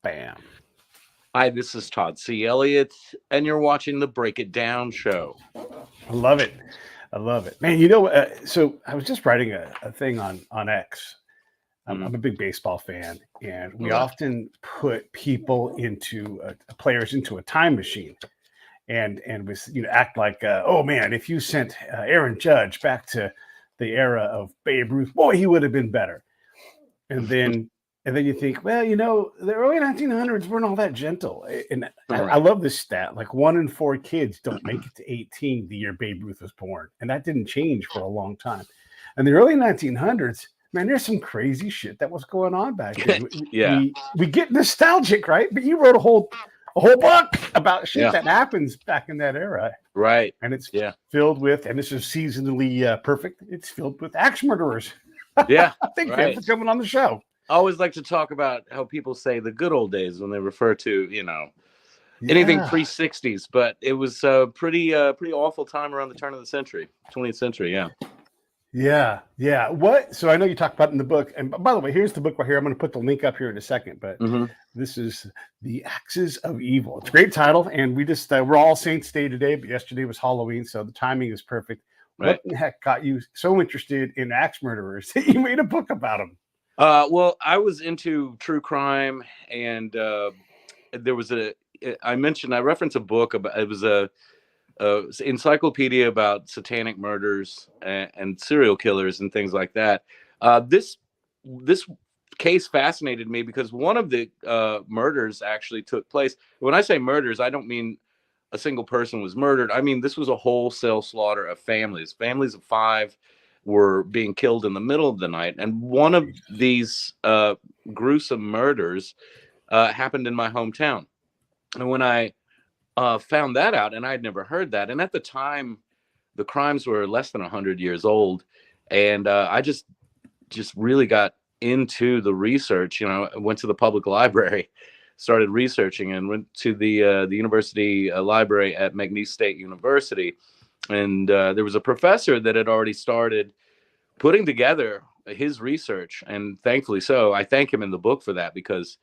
Bam. Hi, this is Todd C Elliott, and you're watching the Break It Down show. I love it. I love it, man. So I was just writing a thing on X. I'm a big baseball fan, and we often put people into players into a time machine, and we act like, oh man, if you sent Aaron Judge back to the era of Babe Ruth, boy, he would have been better. And then you think, well, the early 1900s weren't all that gentle. And I love this stat. Like 1 in 4 kids don't make it to 18 the year Babe Ruth was born. And that didn't change for a long time. And the early 1900s, man, there's some crazy shit that was going on back then. We get nostalgic, right? But you wrote a whole book about shit that happens back in that era. Right. And it's filled with, and this is seasonally perfect, it's filled with axe murderers. Yeah. Thanks for coming on the show. I always like to talk about how people say the good old days when they refer to, anything pre-60s, but it was a pretty awful time around the turn of the century, 20th century. Yeah. So I know you talk about it in the book, and by the way, here's the book right here. I'm going to put the link up here in a second, but this is The Axes of Evil. It's a great title, and we just we're All Saints Day today, but yesterday was Halloween, so the timing is perfect. Right. What in the heck got you so interested in axe murderers that you made a book about them? Well, I was into true crime, and there was I referenced a book about, it was a encyclopedia about satanic murders and serial killers and things like that. This case fascinated me because one of the murders actually took place. When I say murders, I don't mean a single person was murdered. I mean, this was a wholesale slaughter of families. Families of 5 were being killed in the middle of the night. And one of these gruesome murders happened in my hometown. And when I found that out, and I had never heard that, and at the time, the crimes were less than 100 years old, and I just really got into the research. I went to the public library, started researching, and went to the university library at McNeese State University, and there was a professor that had already started putting together his research, and thankfully so. I thank him in the book for that, because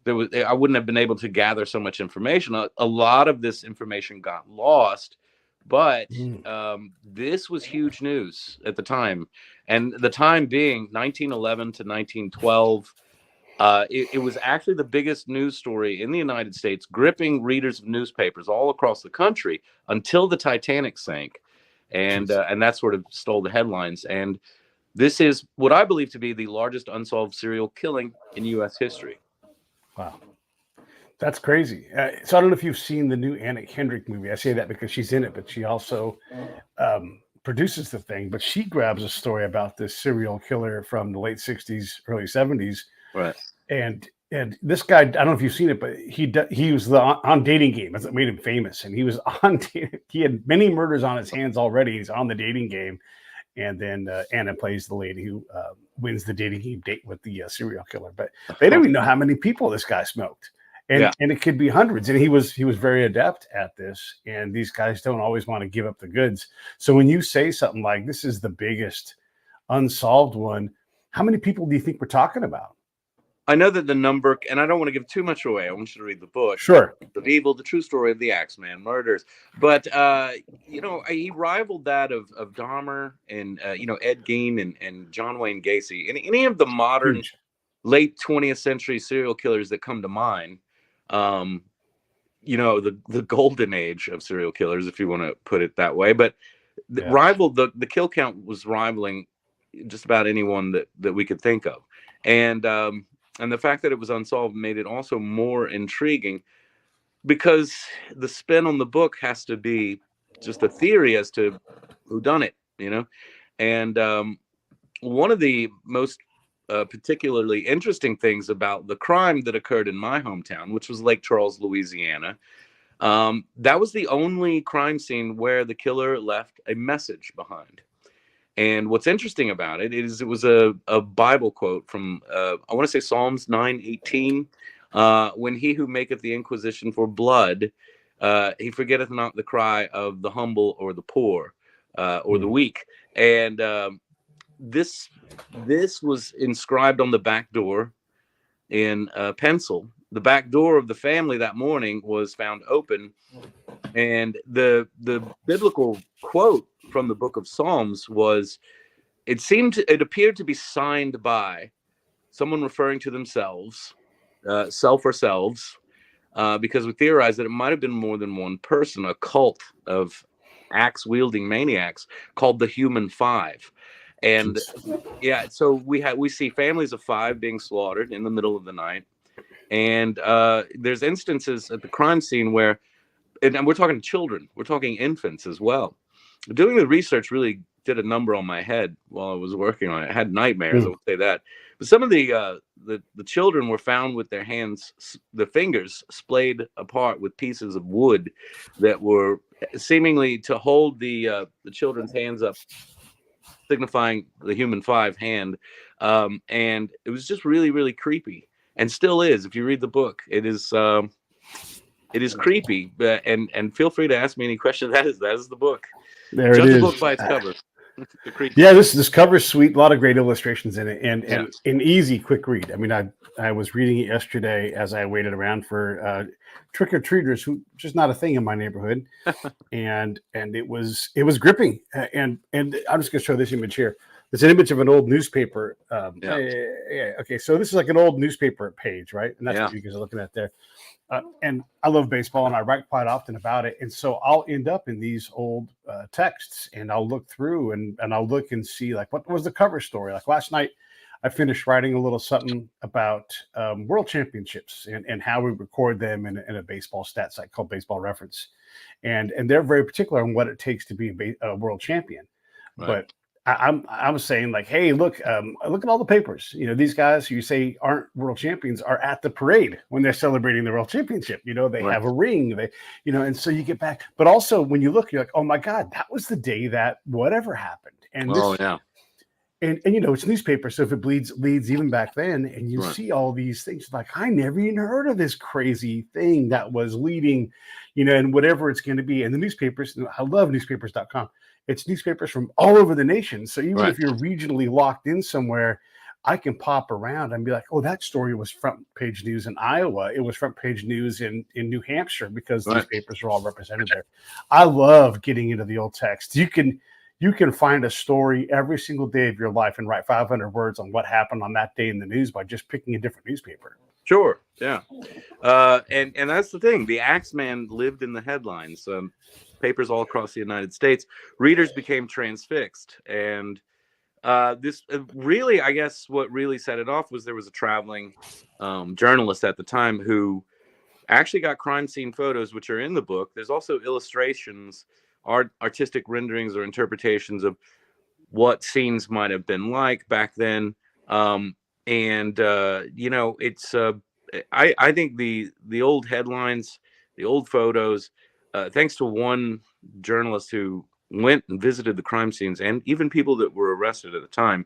I wouldn't have been able to gather so much information. A lot of this information got lost, but this was huge news at the time. And the time being 1911 to 1912, it was actually the biggest news story in the United States, gripping readers of newspapers all across the country until the Titanic sank. And that sort of stole the headlines. And this is what I believe to be the largest unsolved serial killing in U.S. history. Wow. That's crazy. So I don't know if you've seen the new Anna Kendrick movie. I say that because she's in it, but she also produces the thing. But she grabs a story about this serial killer from the late 60s, early 70s. Right. And this guy, I don't know if you've seen it, but he was on Dating Game. That's what made him famous. And he was he had many murders on his hands already. He's on the Dating Game. And then Anna plays the lady who wins the dating game date with the serial killer. But they don't even know how many people this guy smoked. And it could be hundreds. And he was very adept at this. And these guys don't always want to give up the goods. So when you say something like this is the biggest unsolved one, how many people do you think we're talking about? I know that the number, and I don't want to give too much away. I want you to read the book. Sure. Of Evil, the true story of the Axeman murders. But, he rivaled that of Dahmer and, Ed Gein and John Wayne Gacy. And any of the modern late 20th century serial killers that come to mind, the golden age of serial killers, if you want to put it that way. But the kill count was rivaling just about anyone that we could think of. And the fact that it was unsolved made it also more intriguing, because the spin on the book has to be just a theory as to who done it, And one of the most particularly interesting things about the crime that occurred in my hometown, which was Lake Charles, Louisiana, that was the only crime scene where the killer left a message behind. And what's interesting about it is it was a Bible quote from, I want to say Psalms 9:18, when he who maketh the inquisition for blood, he forgetteth not the cry of the humble or the poor or the weak. And this was inscribed on the back door in pencil the back door of the family that morning was found open, and the biblical quote from the book of Psalms was, it appeared to be signed by someone referring to themselves, self or selves, because we theorized that it might have been more than one person, a cult of axe wielding maniacs called the Human Five. And yeah, so we see families of 5 being slaughtered in the middle of the night. And there's instances at the crime scene where, and we're talking children, we're talking infants as well. Doing the research really did a number on my head while I was working on it. I had nightmares, I would say that. But some of the children were found with their hands, the fingers splayed apart with pieces of wood that were seemingly to hold the children's hands up, signifying the Human Five hand. And it was just really, really creepy, and still is. If you read the book, it is creepy. And feel free to ask me any questions. That is the book. There Judge it is. the book by its cover. Yeah, this cover is sweet. A lot of great illustrations in it, and an easy, quick read. I mean, I was reading it yesterday as I waited around for trick or treaters, who just not a thing in my neighborhood, and it was gripping. And I'm just going to show this image here. It's an image of an old newspaper. Okay, so this is like an old newspaper page, right? And that's what you guys are looking at there. And I love baseball, and I write quite often about it. And so I'll end up in these old texts, and I'll look through and I'll look and see, like, what was the cover story? Like last night, I finished writing a little something about world championships and how we record them in a baseball stat site called Baseball Reference. And they're very particular on what it takes to be a world champion. Right. But I was saying, like, hey, look at all the papers. You know, these guys who you say aren't world champions are at the parade when they're celebrating the world championship. You know, they have a ring. They, you know, and so you get back. But also when you look, you're like, oh my God, that was the day that whatever happened. And and you know, it's newspaper, so if it leads even back then, and you see all these things, like, I never even heard of this crazy thing that was leading, you know, and whatever it's going to be. And the newspapers, I love newspapers.com. It's newspapers from all over the nation. So even if you're regionally locked in somewhere, I can pop around and be like, oh, that story was front page news in Iowa. It was front page news in New Hampshire, because these papers are all represented there. I love getting into the old text. You can find a story every single day of your life and write 500 words on what happened on that day in the news by just picking a different newspaper. Sure. Yeah. And that's the thing. The Axeman lived in the headlines. Papers all across the United States. Readers became transfixed. And this really, I guess what really set it off was there was a traveling journalist at the time who actually got crime scene photos, which are in the book. There's also illustrations, artistic renderings or interpretations of what scenes might have been like back then. You know, it's I think the old headlines, the old photos, thanks to one journalist who went and visited the crime scenes, and even people that were arrested at the time,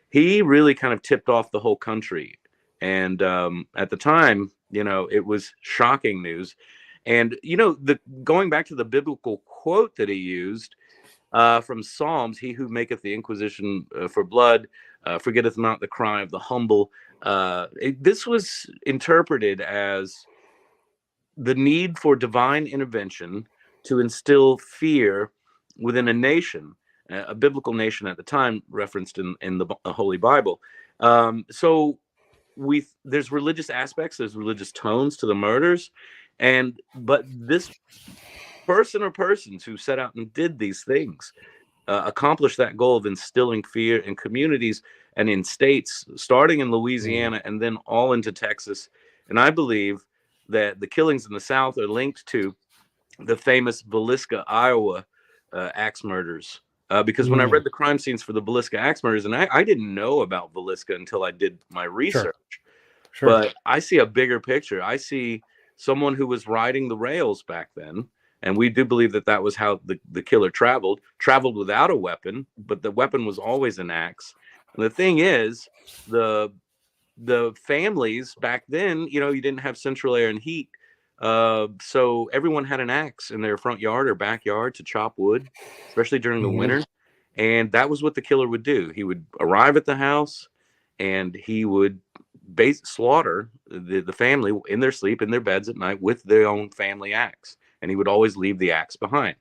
he really kind of tipped off the whole country. And at the time, you know, it was shocking news. And, you know, going back to the biblical quote that he used from Psalms, he who maketh the inquisition for blood forgetteth not the cry of the humble. This was interpreted as the need for divine intervention to instill fear within a nation, a biblical nation at the time, referenced in the Holy Bible. So there's religious aspects, there's religious tones to the murders, but this person or persons who set out and did these things accomplished that goal of instilling fear in communities and in states, starting in Louisiana and then all into Texas. And I believe that the killings in the South are linked to the famous Villisca, Iowa axe murders. Because when I read the crime scenes for the Villisca axe murders, and I didn't know about Villisca until I did my research, but I see a bigger picture. I see someone who was riding the rails back then, and we do believe that was how the killer traveled without a weapon, but the weapon was always an axe. And the thing is, the families back then, you know, you didn't have central air and heat. So everyone had an axe in their front yard or backyard to chop wood, especially during the winter. And that was what the killer would do. He would arrive at the house and he would slaughter the family in their sleep, in their beds at night with their own family axe. And he would always leave the axe behind.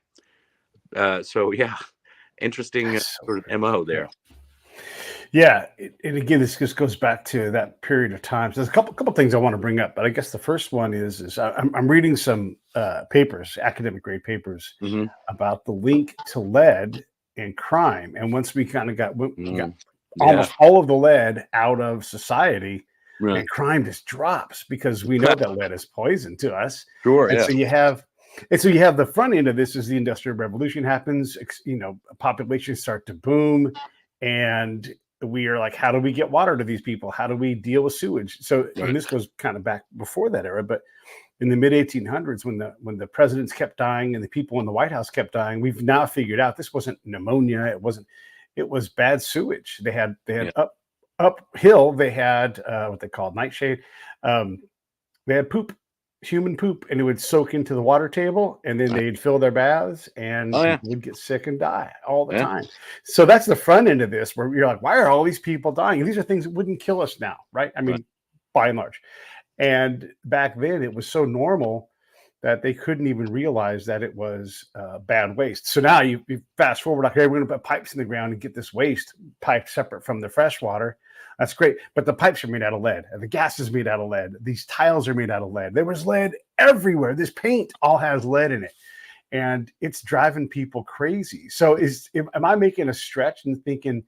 So yeah, interesting So sort of MO there. Yeah, and again, this just goes back to that period of time. So there's a couple things I want to bring up, but I guess the first one is I'm reading some papers, academic grade papers, Mm-hmm. about the link to lead and crime. And once we kind of got Yeah. almost all of the lead out of society, Right. and crime just drops because we know that lead is poison to us. Sure. And Yeah. so you have the front end of this is the Industrial Revolution happens. Populations start to boom, and we are like, how do we get water to these people? How do we deal with sewage? So, Right. and this goes kind of back before that era, but in the mid 1800s, when the presidents kept dying and the people in the White House kept dying, we've now figured out this wasn't pneumonia. It was bad sewage. They had uphill. They had what they called nightshade. They had human poop, and it would soak into the water table, and then they'd fill their baths, and people would get sick and die all the time. So that's the front end of this, where you're like, why are all these people dying? And these are things that wouldn't kill us now, right? I mean, by and large. And back then, it was so normal that they couldn't even realize that it was bad waste. So now you fast forward, okay, we're going to put pipes in the ground and get this waste piped separate from the fresh water. That's great. But the pipes are made out of lead, and the gas is made out of lead. These tiles are made out of lead. There was lead everywhere. This paint all has lead in it, and it's driving people crazy. So am I making a stretch and thinking,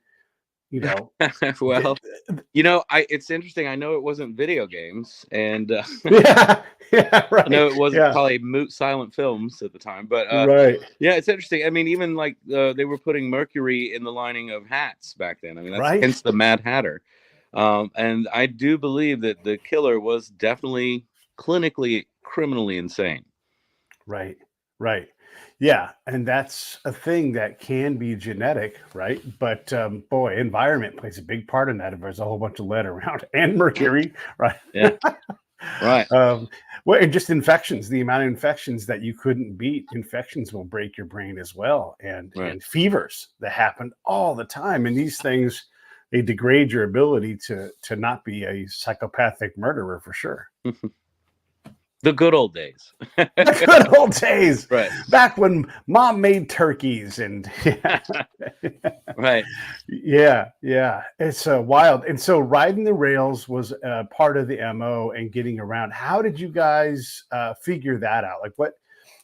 well, it's interesting. I know it wasn't video games, and right. I know it wasn't probably silent films at the time, but right. Yeah, it's interesting. I mean, even like they were putting mercury in the lining of hats back then. I mean, that's hence the Mad Hatter. And I do believe that the killer was definitely clinically, criminally insane. Right. Yeah, and that's a thing that can be genetic, right? But boy, environment plays a big part in that. If there's a whole bunch of lead around and mercury, right? Yeah, right. Well, and just infections, the amount of infections that you couldn't beat. Infections will break your brain as well, and fevers that happen all the time. And these things, they degrade your ability to not be a psychopathic murderer for sure. The good old days. The good old days. Right. Back when mom made turkeys and right. Yeah. It's wild. And so riding the rails was part of the MO and getting around. How did you guys figure that out? Like what?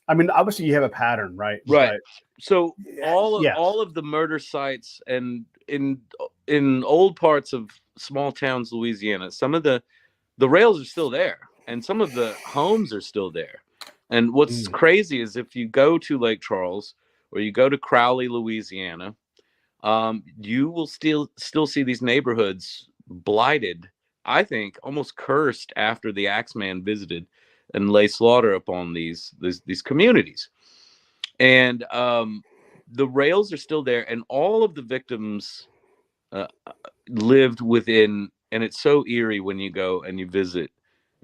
I mean, obviously you have a pattern, right? Right. But, so all of the murder sites and in old parts of small towns, Louisiana, some of the rails are still there. And some of the homes are still there. And what's crazy is if you go to Lake Charles or you go to Crowley, Louisiana, you will still see these neighborhoods blighted, I think, almost cursed after the Axeman visited and lay slaughter upon these communities. And the rails are still there, and all of the victims lived within, and it's so eerie when you go and you visit.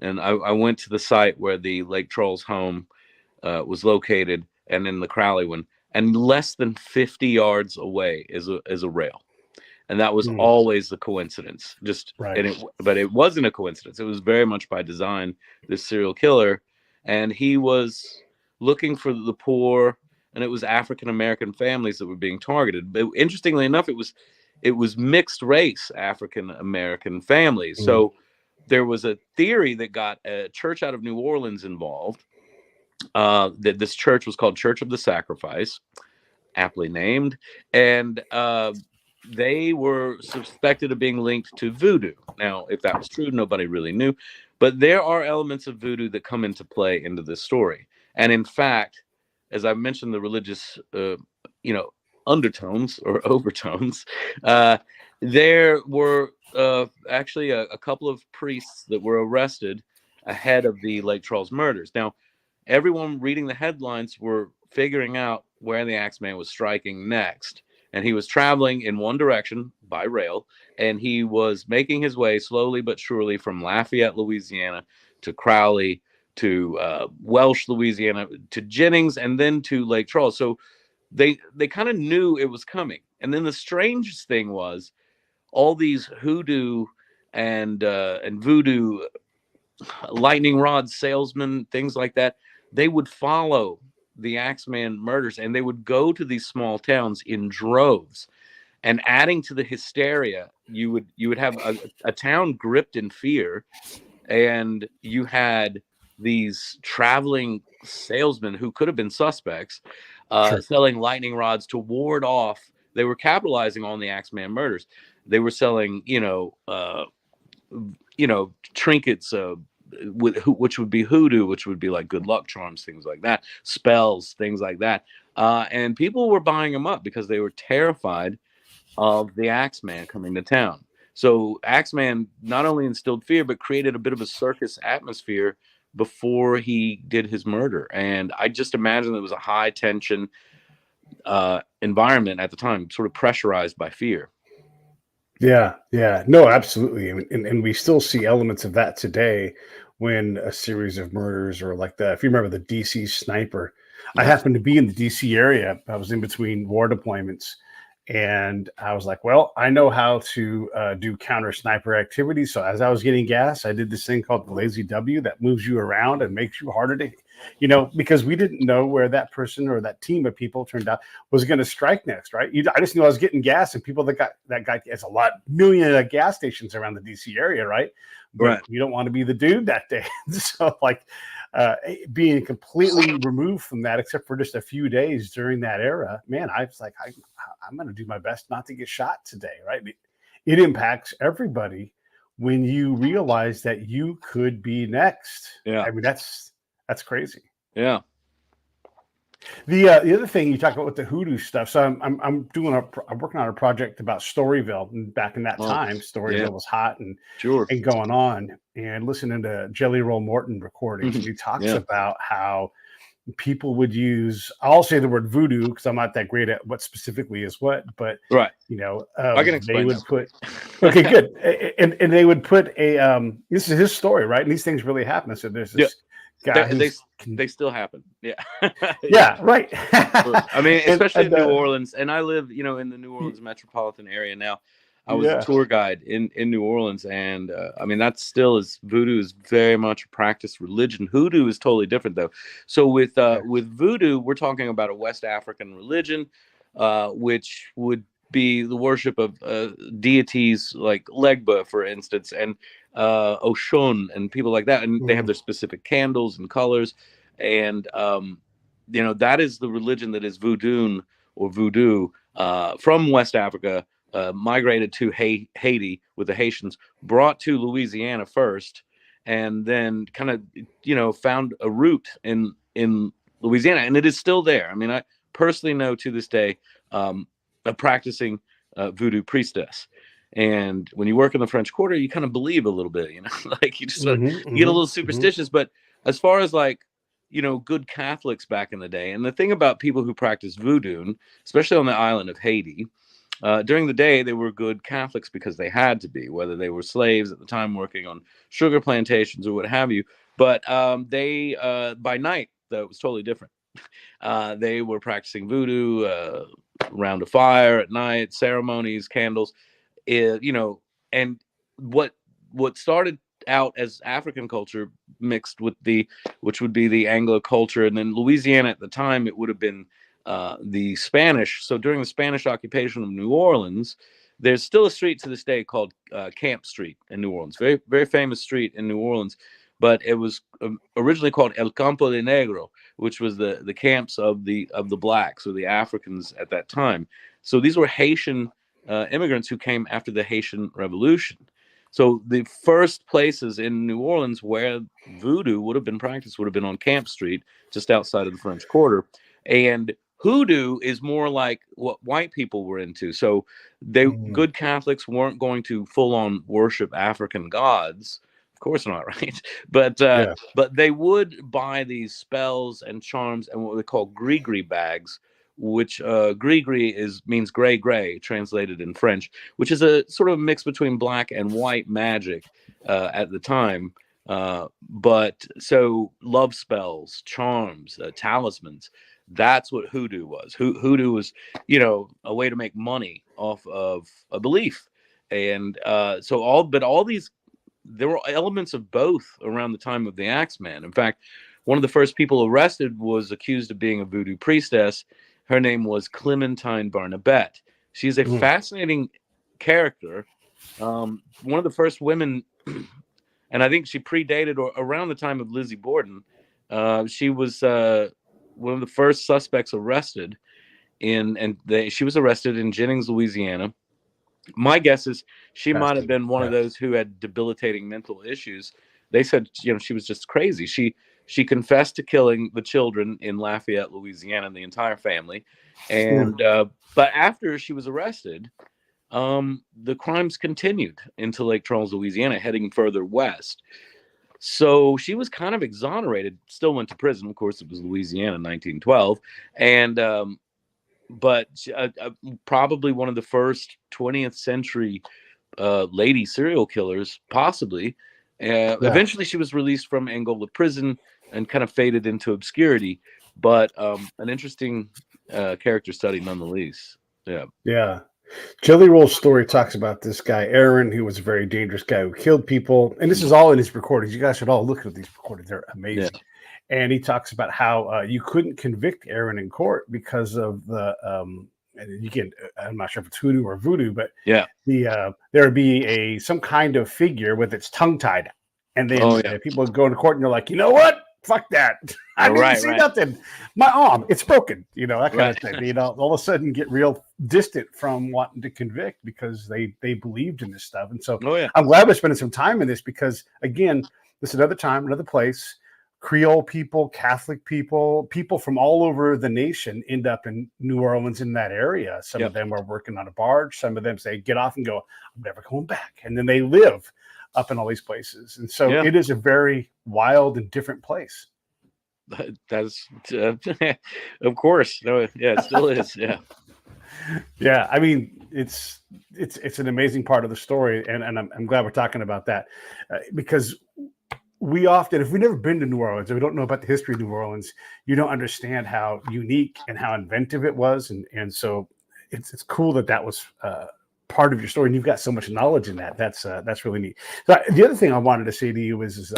And I went to the site where the Lake Charles home was located, and in the Crowley one, and less than 50 yards away is a rail, and that was always the coincidence. But it wasn't a coincidence. It was very much by design. This serial killer, and he was looking for the poor, and it was African American families that were being targeted. But interestingly enough, it was mixed race African American families. So there was a theory that got a church out of New Orleans involved. That this church was called Church of the Sacrifice, aptly named, and they were suspected of being linked to voodoo. Now, if that was true, nobody really knew, but there are elements of voodoo that come into play into this story. And in fact, as I mentioned, the religious, undertones or overtones, there were actually a couple of priests that were arrested ahead of the Lake Charles murders. Now, everyone reading the headlines were figuring out where the Axeman was striking next. And he was traveling in one direction by rail, and he was making his way slowly but surely from Lafayette, Louisiana, to Crowley, to Welsh, Louisiana, to Jennings, and then to Lake Charles. So they kind of knew it was coming. And then the strangest thing was all these hoodoo and voodoo, lightning rod salesmen, things like that. They would follow the Axeman murders, and they would go to these small towns in droves. And adding to the hysteria, you would have a town gripped in fear, and you had these traveling salesmen who could have been suspects, Sure. selling lightning rods to ward off. They were capitalizing on the Axeman murders. They were selling, trinkets, which would be hoodoo, which would be like good luck charms, things like that, spells, things like that. And people were buying them up because they were terrified of the Axeman coming to town. So Axeman not only instilled fear, but created a bit of a circus atmosphere before he did his murder. And I just imagine it was a high tension environment at the time, sort of pressurized by fear. Yeah, yeah, no, absolutely, and we still see elements of that today when a series of murders or like that. If you remember the DC sniper, I Yeah. happened to be in the DC area. I was in between war deployments, and I was like, well, I know how to do counter sniper activities. So as I was getting gas, I did this thing called the lazy W that moves you around and makes you harder to, because we didn't know where that person or that team of people turned out was going to strike next, right? I just knew I was getting gas, and people that got gas, a lot million gas stations around the DC area, right? But Right. you don't want to be the dude that day. So like being completely removed from that, except for just a few days during that era, man, I was like, I'm going to do my best not to get shot today, right? It impacts everybody when you realize that you could be next. Yeah. I mean, that's crazy. Yeah. The other thing you talk about with the hoodoo stuff. So I'm working on a project about Storyville. And back in that time, Storyville was hot and Sure. going on. And listening to Jelly Roll Morton recordings, he talks about how people would use. I'll say the word voodoo because I'm not that great at what specifically is what, but Right. I can they explain would that. put. Okay, good. And they would put a. This is his story, right? And these things really happen. So there's this guy they still happen. Yeah. Yeah, right. I mean, especially in and, New Orleans, and I live, in the New Orleans metropolitan area now. I was a yeah. tour guide in New Orleans, and I mean that still is voodoo is very much a practiced religion. Hoodoo is totally different though. So with voodoo, we're talking about a West African religion, which would be the worship of deities like Legba, for instance, and Oshun and people like that, and they have their specific candles and colors, and that is the religion that is voodoo or voodoo from West Africa, migrated to Haiti with the Haitians, brought to Louisiana first, and then kind of found a root in Louisiana, and it is still there. I mean, I personally know to this day a practicing voodoo priestess. And when you work in the French Quarter, you kind of believe a little bit, like you just you get a little superstitious. But as far as like, good Catholics back in the day, and the thing about people who practice voodoo, especially on the island of Haiti, during the day, they were good Catholics because they had to be, whether they were slaves at the time working on sugar plantations or what have you. But they, by night, though, it was totally different. They were practicing voodoo around a fire at night, ceremonies, candles, and what started out as African culture mixed with which would be the Anglo culture, and then Louisiana at the time, it would have been the Spanish. So during the Spanish occupation of New Orleans, there's still a street to this day called Camp Street in New Orleans, very very famous street in New Orleans, but it was originally called El Campo de Negro, which was the camps of the blacks or the Africans at that time. So these were Haitian immigrants who came after the Haitian Revolution. So the first places in New Orleans where voodoo would have been practiced would have been on Camp Street, just outside of the French Quarter. And hoodoo is more like what white people were into. So good Catholics weren't going to full on worship African gods. Of course not, right? But they would buy these spells and charms and what they call gris-gris bags, which gris-gris means gray, translated in French, which is a sort of mix between black and white magic at the time. But so love spells, charms, talismans, that's what hoodoo was. Hoodoo was, a way to make money off of a belief. And all these, there were elements of both around the time of the Axeman. In fact, one of the first people arrested was accused of being a voodoo priestess. Her name was Clementine Barnabette. She's a fascinating character. One of the first women, and I think she predated or around the time of Lizzie Borden. She was one of the first suspects arrested she was arrested in Jennings, Louisiana. My guess is she might have been one of those who had debilitating mental issues. They said, she was just crazy. She confessed to killing the children in Lafayette, Louisiana, and the entire family. And but after she was arrested, the crimes continued into Lake Charles, Louisiana, heading further west. So she was kind of exonerated, still went to prison. Of course, it was Louisiana in 1912. And but probably one of the first 20th century lady serial killers, possibly. Eventually, she was released from Angola prison and kind of faded into obscurity. But an interesting character study nonetheless. Yeah. Jelly Roll's story talks about this guy, Aaron, who was a very dangerous guy who killed people. And this is all in his recordings. You guys should all look at these recordings. They're amazing. Yeah. And he talks about how you couldn't convict Aaron in court because of the and you can, I'm not sure if it's hoodoo or voodoo, but there would be some kind of figure with its tongue tied. And then people would go into court and they're like, you know what? Fuck that. I didn't see nothing. My arm, it's broken. That kind of thing. All of a sudden get real distant from wanting to convict because they believed in this stuff. And so I'm glad we're spending some time in this because, again, this is another time, another place. Creole people, Catholic people, people from all over the nation end up in New Orleans in that area. Some of them are working on a barge. Some of them say, get off and go, I'm never going back. And then they live up in all these places. And so it is a very wild and different place. That's of course. No, it still is. Yeah. Yeah. I mean, it's an amazing part of the story. And I'm glad we're talking about that because we often, if we've never been to New Orleans, or we don't know about the history of New Orleans, you don't understand how unique and how inventive it was. And so it's cool that was part of your story. And you've got so much knowledge in that. That's really neat. So the other thing I wanted to say to you is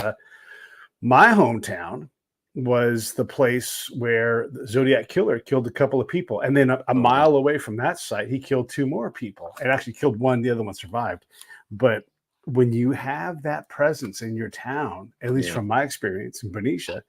my hometown was the place where the Zodiac Killer killed a couple of people. And then a mile away from that site, he killed 2 more people and actually killed one. The other one survived. But when you have that presence in your town, at least from my experience in Benicia,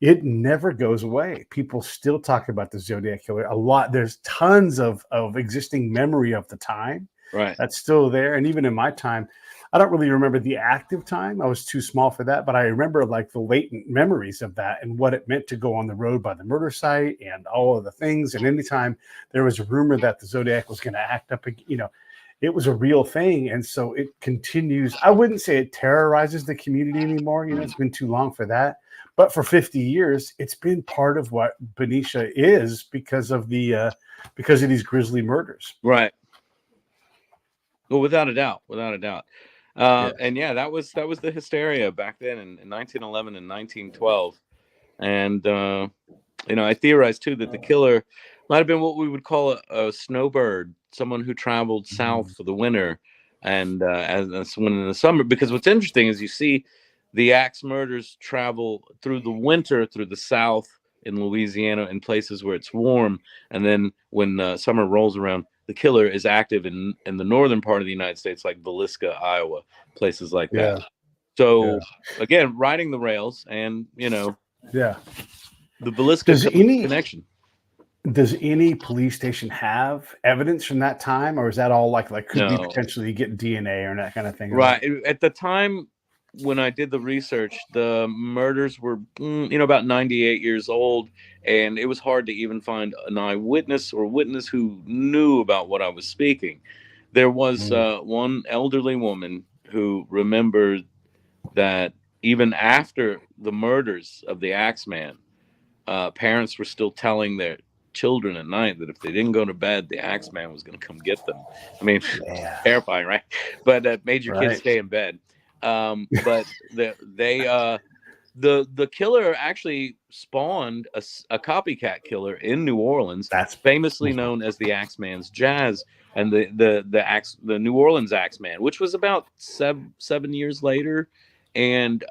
it never goes away. People still talk about the Zodiac Killer a lot. There's tons of existing memory of the time that's still there. And even in my time, I don't really remember the active time. I was too small for that, but I remember like the latent memories of that and what it meant to go on the road by the murder site and all of the things. And anytime there was a rumor that the Zodiac was going to act up, it was a real thing. And so it continues. I wouldn't say it terrorizes the community anymore. It's been too long for that. But for 50 years, it's been part of what Benicia is because of these grisly murders. Right. Well, without a doubt. And that was the hysteria back then in 1911 and 1912. And, I theorized too that the killer might have been what we would call a snowbird, someone who traveled south for the winter and as someone in the summer. Because what's interesting is you see the axe murders travel through the winter through the south in Louisiana in places where it's warm. And then when summer rolls around, the killer is active in the northern part of the United States, like Villisca, Iowa, places like that. So again, riding the rails and, the Villisca connection. Does any police station have evidence from that time, or is that all like could we potentially get DNA or that kind of thing? Right. At the time when I did the research, the murders were, about 98 years old, and it was hard to even find an eyewitness or witness who knew about what I was speaking. There was one elderly woman who remembered that even after the murders of the Axeman, parents were still telling their children at night that if they didn't go to bed, the Axeman was going to come get them. I mean, terrifying, right? But that made your kids stay in bed. But the killer actually spawned a copycat killer in New Orleans. That's famously known as the Axeman's Jazz, and the New Orleans Axeman, which was about 7 years later, and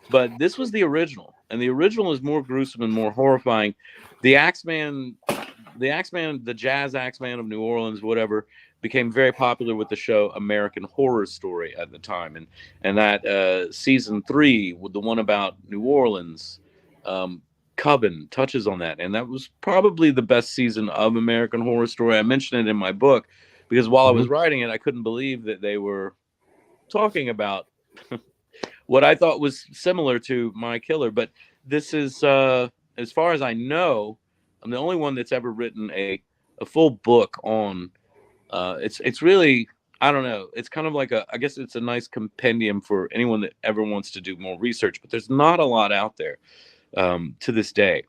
but this was the original, and the original is more gruesome and more horrifying. The Axeman, the jazz Axeman of New Orleans, whatever, became very popular with the show American Horror Story at the time, and that season 3 with the one about New Orleans, Coven touches on that, and that was probably the best season of American Horror Story. I mentioned it in my book because while I was writing it, I couldn't believe that they were talking about what I thought was similar to My Killer. But this is, as far as I know, I'm the only one that's ever written a full book on. It's really, I don't know. It's kind of like I guess it's a nice compendium for anyone that ever wants to do more research. But there's not a lot out there to this day.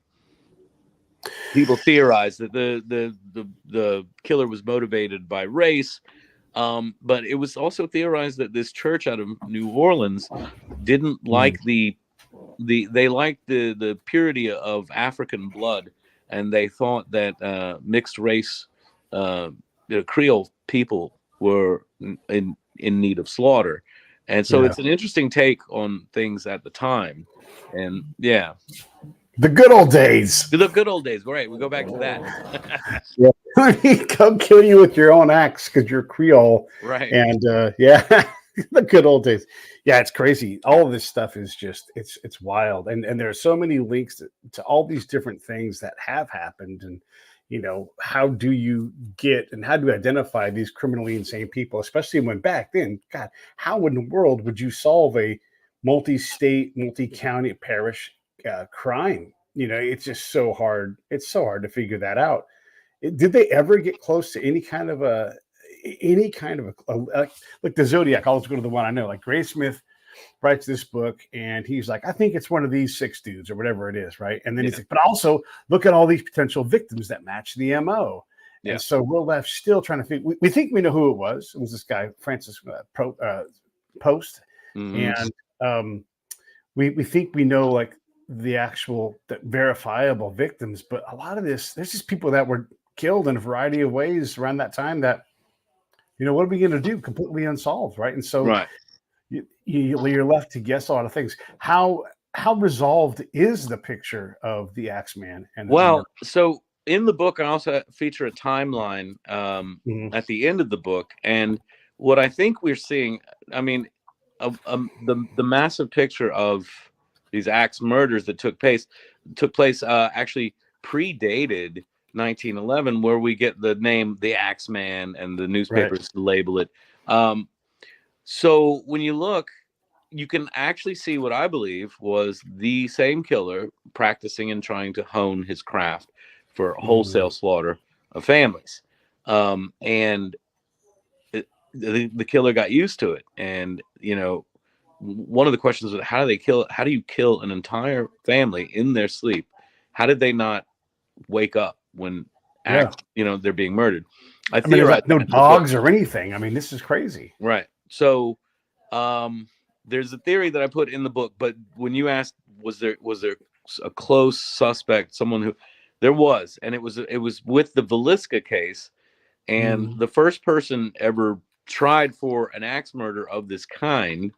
People theorize that the killer was motivated by race. But it was also theorized that this church out of New Orleans didn't like they liked the purity of African blood, and they thought that mixed race Creole people were in need of slaughter. And so it's an interesting take on things at the time. And the good old days. The good old days. Right. We go back to that. Come kill you with your own axe because you're Creole. Right. And the good old days. Yeah, it's crazy. All of this stuff is just, it's wild. And there are so many links to all these different things that have happened. And, how do you identify these criminally insane people, especially when back then, God, how in the world would you solve a multi-state, multi-county parish crime? It's just so hard. It's so hard to figure that out. Did they ever get close to any kind of a like the Zodiac? I'll just go to the one I know. Like Gray Smith writes this book, and he's like, I think it's one of these 6 dudes or whatever it is, right? And then he's like, but also look at all these potential victims that match the MO. Yeah. And so we're left still trying to figure. We think we know who it was. It was this guy Francis Post, and we think we know like the actual verifiable victims, but a lot of this, there's just people that were killed in a variety of ways around that time that, what are we going to do? Completely unsolved, right? And so you're left to guess a lot of things. How resolved is the picture of the Axeman? So in the book, I also feature a timeline at the end of the book, and what I think we're seeing, I mean, the massive picture of these axe murders that took place actually predated 1911, where we get the name the Axeman and the newspapers label it. So when you look, you can actually see what I believe was the same killer practicing and trying to hone his craft for wholesale slaughter of families. And the killer got used to it. And, one of the questions was, how do you kill an entire family in their sleep? How did they not wake up when they're being murdered? I mean, there's like no dogs or anything. I mean, this is crazy. Right. So there's a theory that I put in the book, but when you asked, was there a close suspect, someone who there was, and it was with the Villisca case, and the first person ever tried for an axe murder of this kind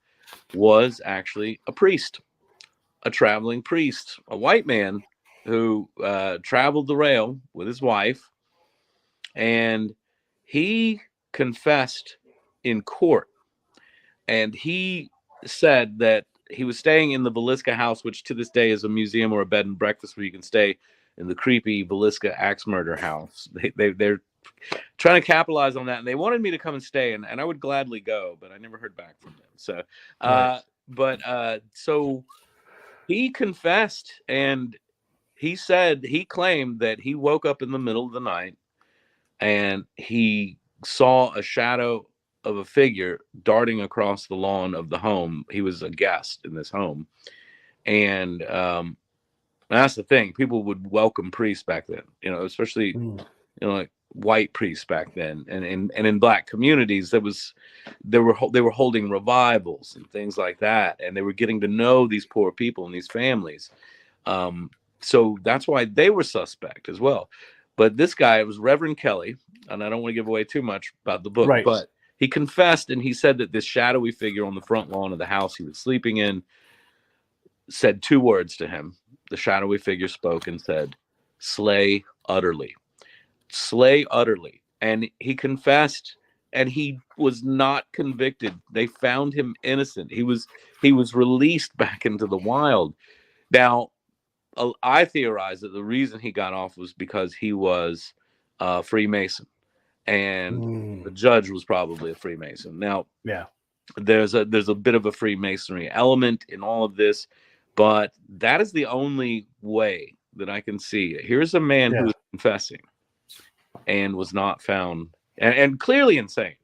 was actually a priest, a traveling priest, a white man who traveled the rail with his wife, and he confessed in court. And he said that he was staying in the Villisca house, which to this day is a museum or a bed and breakfast where you can stay in the creepy Villisca axe murder house. They're trying to capitalize on that, and they wanted me to come and stay, and I would gladly go, but I never heard back from them. So, so he confessed, and he claimed that he woke up in the middle of the night and he saw a shadow of a figure darting across the lawn of the home. He was a guest in this home. And that's the thing. People would welcome priests back then, especially, like white priests back then. And in black communities, they were holding revivals and things like that. And they were getting to know these poor people and these families. So that's why they were suspect as well. But this guy, it was Reverend Kelly, and I don't want to give away too much about the book, Right. but he confessed, and he said that this shadowy figure on the front lawn of the house he was sleeping in said 2 words to him. The shadowy figure spoke and said, "Slay utterly. Slay utterly." And he confessed, and he was not convicted. They found him innocent. He was released back into the wild. Now, I theorize that the reason he got off was because he was a Freemason, and the judge was probably a Freemason. Now, yeah, there's a bit of a Freemasonry element in all of this, but that is the only way that I can see. Here's a man who was confessing and was not found, and clearly insane.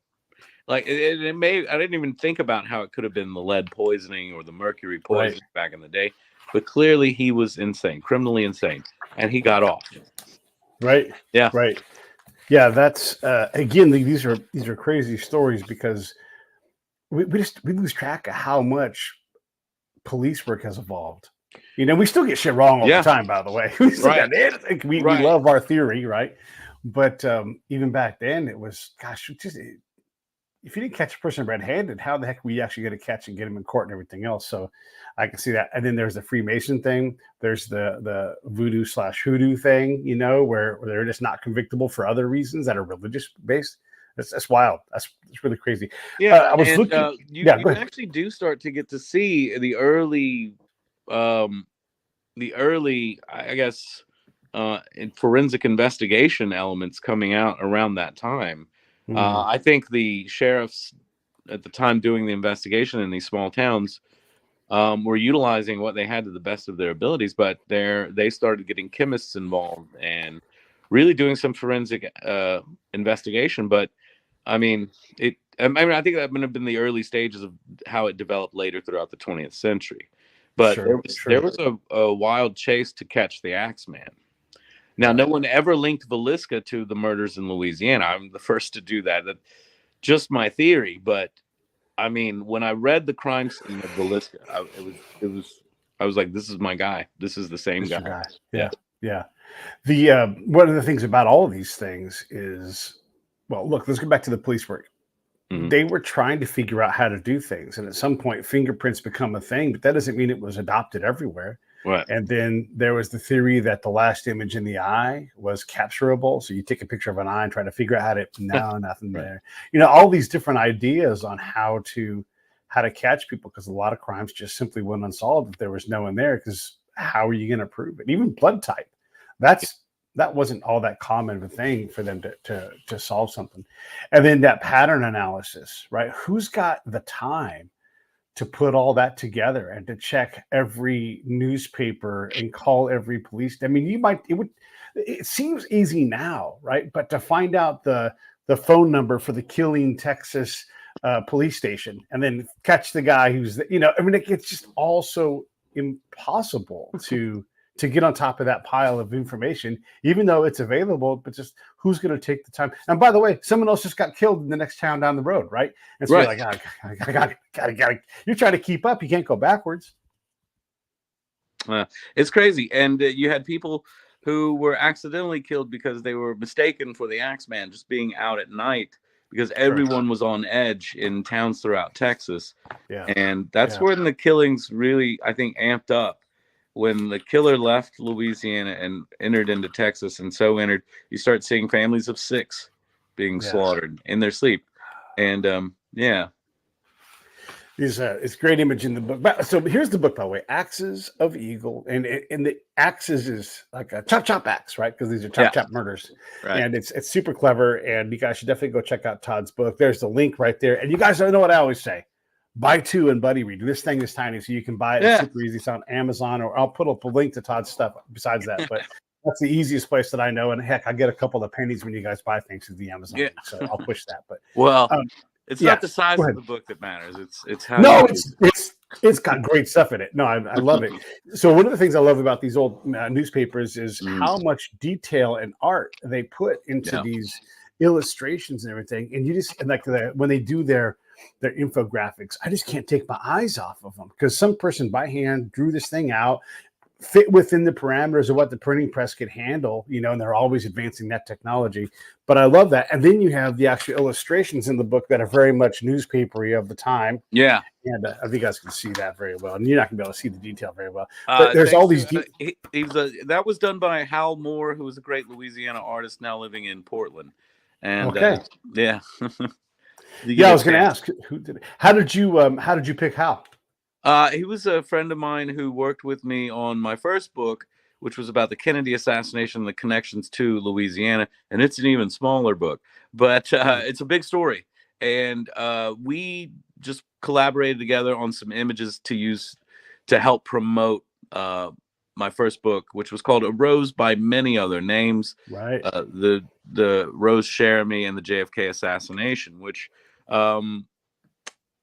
Like it may, I didn't even think about how it could have been the lead poisoning or the mercury poisoning back in the day, but clearly he was insane, criminally insane, and he got off. Right. Yeah. Right. Yeah. That's again, these are crazy stories because we lose track of how much police work has evolved. You know, we still get shit wrong all the time, by the way. We still got it. We love our theory, right? But even back then, it was, gosh, if you didn't catch a person red-handed, how the heck were you actually going to catch and get him in court and everything else? So I can see that. And then there's the Freemason thing. There's the voodoo / hoodoo thing, you know, where they're just not convictable for other reasons that are religious based. That's wild. That's really crazy. Yeah, I was looking. You actually do start to get to see the early, I guess, in forensic investigation elements coming out around that time. I think the sheriffs at the time doing the investigation in these small towns were utilizing what they had to the best of their abilities, but they started getting chemists involved and really doing some forensic investigation. But I mean, I think that would have been the early stages of how it developed later throughout the 20th century. But there was a wild chase to catch the Axeman. Now, no one ever linked Villisca to the murders in Louisiana. I'm the first to do that. That's just my theory. But I mean, when I read the crime scene of Villisca, I was like, this is my guy. This is the same guy. Yeah. The one of the things about all of these things is, well, look, let's go back to the police work. They were trying to figure out how to do things. And at some point, fingerprints become a thing, but that doesn't mean it was adopted everywhere. Right. And then there was the theory that the last image in the eye was capturable. So you take a picture of an eye and try to figure out nothing there. You know, all these different ideas on how to catch people, because a lot of crimes just simply went unsolved if there was no one there, because how are you going to prove it? Even blood type. That wasn't all that common of a thing for them to solve something. And then that pattern analysis, right? Who's got the time to put all that together and to check every newspaper and call every police? I mean, it seems easy now, right? But to find out the phone number for the Killeen, Texas police station and then catch the guy who's, you know, I mean, it's just also impossible to get on top of that pile of information, even though it's available, but just who's going to take the time? And by the way, someone else just got killed in the next town down the road, right? And so you're like, I got you're trying to keep up. You can't go backwards. It's crazy. And you had people who were accidentally killed because they were mistaken for the Axeman just being out at night, because everyone was on edge in towns throughout Texas. Yeah. And that's when the killings really, I think, amped up. When the killer left Louisiana and entered into Texas, and so entered, you start seeing families of 6 being slaughtered in their sleep. And it's a great image in the book. So here's the book, by the way, Axes of Eagle. And the axes is like a chop axe, right? Because these are chop murders. Right. And it's super clever. And you guys should definitely go check out Todd's book. There's the link right there. And you guys don't know what I always say. Buy 2 and buddy read. This thing is tiny, so you can buy it. It's super easy. It's on Amazon, or I'll put up a link to Todd's stuff besides that. But that's the easiest place that I know. And heck, I get a couple of pennies when you guys buy things through the Amazon. So I'll push that. But it's not the size of the book that matters. It's how. No, it's got great stuff in it. No, I love it. So one of the things I love about these old newspapers is how much detail and art they put into these illustrations and everything. And you just, and like when they do their infographics, I just can't take my eyes off of them, because some person by hand drew this thing out, fit within the parameters of what the printing press could handle, and they're always advancing that technology. But I love that. And then you have the actual illustrations in the book that are very much newspapery of the time. Yeah. And I think you guys can see that very well. And you're not going to be able to see the detail very well. But there's all these... that was done by Hal Moore, who was a great Louisiana artist now living in Portland. And yeah. I was going to ask, who did it? How did you pick Hal? He was a friend of mine who worked with me on my first book, which was about the Kennedy assassination and the connections to Louisiana. And it's an even smaller book, but it's a big story. And we just collaborated together on some images to use to help promote my first book, which was called A Rose by Many Other Names. Right. The Rose Cherami and the JFK assassination, which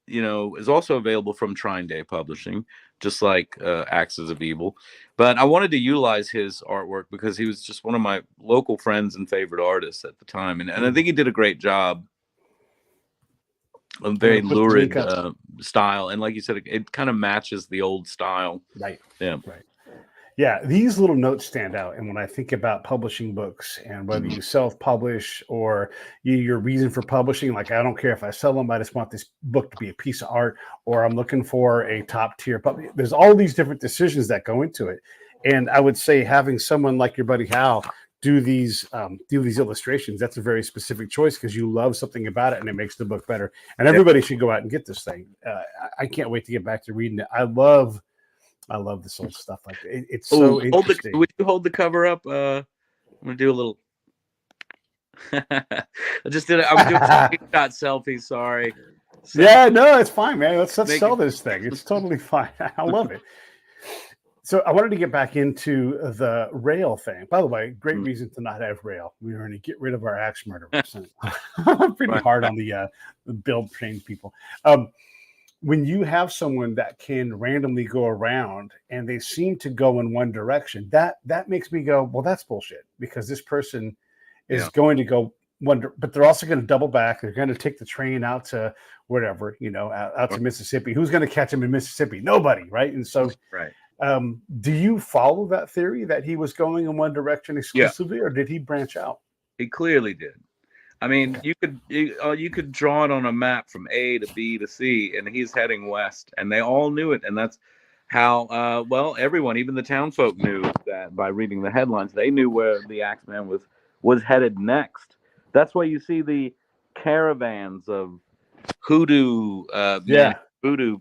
is also available from Trine Day Publishing, just like Axes of Evil. But I wanted to utilize his artwork because he was just one of my local friends and favorite artists at the time. And I think he did a great job. A very lurid style. And like you said, it kind of matches the old style. Right. Yeah. Right. Yeah, these little notes stand out. And when I think about publishing books and whether you self-publish or your reason for publishing, like I don't care if I sell them, I just want this book to be a piece of art, or I'm looking for a top tier public. There's all these different decisions that go into it. And I would say having someone like your buddy Hal do these illustrations, that's a very specific choice because you love something about it and it makes the book better. And everybody should go out and get this thing. I can't wait to get back to reading it. I love this old stuff. Like it's so interesting. Would you hold the cover up? I'm gonna do a little. I just did it. I'm doing a shot selfie. Sorry. So, yeah, no, it's fine, man. Let's sell this thing. It's totally fine. I love it. So I wanted to get back into the rail thing. By the way, great reason to not have rail. We were going to get rid of our axe murder. Pretty hard on the build trained people. When you have someone that can randomly go around and they seem to go in one direction, that makes me go, well, that's bullshit, because this person is going to go but they're also going to double back. They're going to take the train out to whatever, out to Mississippi. Who's going to catch him in Mississippi? Nobody, right? And so, do you follow that theory that he was going in one direction exclusively, or did he branch out? He clearly did. I mean, you could draw it on a map from A to B to C, and he's heading west, and they all knew it. And that's how, everyone, even the townfolk, knew that by reading the headlines. They knew where the Axeman was headed next. That's why you see the caravans of hoodoo, voodoo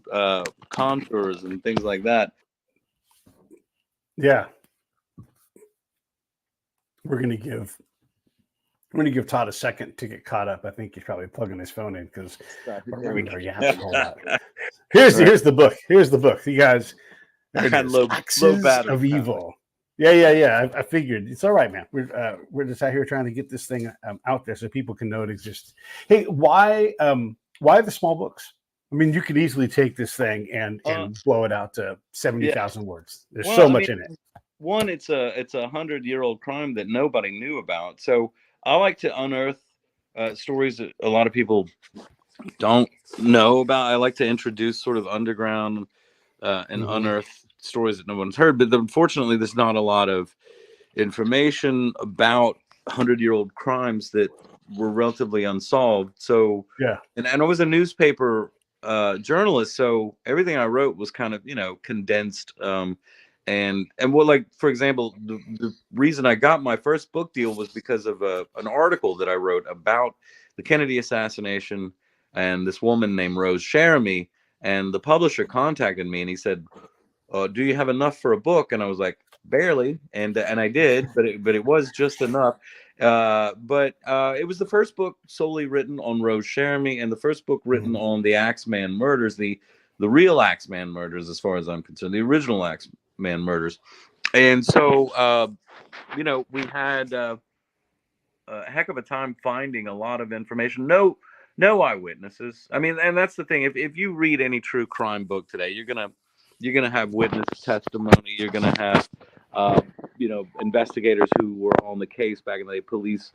contours and things like that. Yeah, we're gonna give Todd a second to get caught up. I think he's probably plugging his phone in because you have to hold out. Here's the book. Here's the book. You guys, Axes of Evil. Yeah. I figured it's all right, man. We're just out here trying to get this thing out there so people can know it exists. Hey, why the small books? I mean, you could easily take this thing and blow it out to 70,000 words. There's so much in it. One, it's a 100-year-old crime that nobody knew about. So I like to unearth stories that a lot of people don't know about. I like to introduce sort of underground and unearth stories that no one's heard. But unfortunately, there's not a lot of information about 100-year-old crimes that were relatively unsolved. So and I was a newspaper journalist, so everything I wrote was kind of condensed. And like, for example, the reason I got my first book deal was because of an article that I wrote about the Kennedy assassination and this woman named Rose Cherami. And the publisher contacted me and he said, do you have enough for a book? And I was like, barely. And I did, but it was just enough. But it was the first book solely written on Rose Cherami and the first book written on the Axeman murders, the real Axeman murders, as far as I'm concerned, the original Axeman murders. And so, we had a heck of a time finding a lot of information. No eyewitnesses. I mean, and that's the thing. If you read any true crime book today, you're gonna have witness testimony. You're gonna have investigators who were on the case back in the day, police,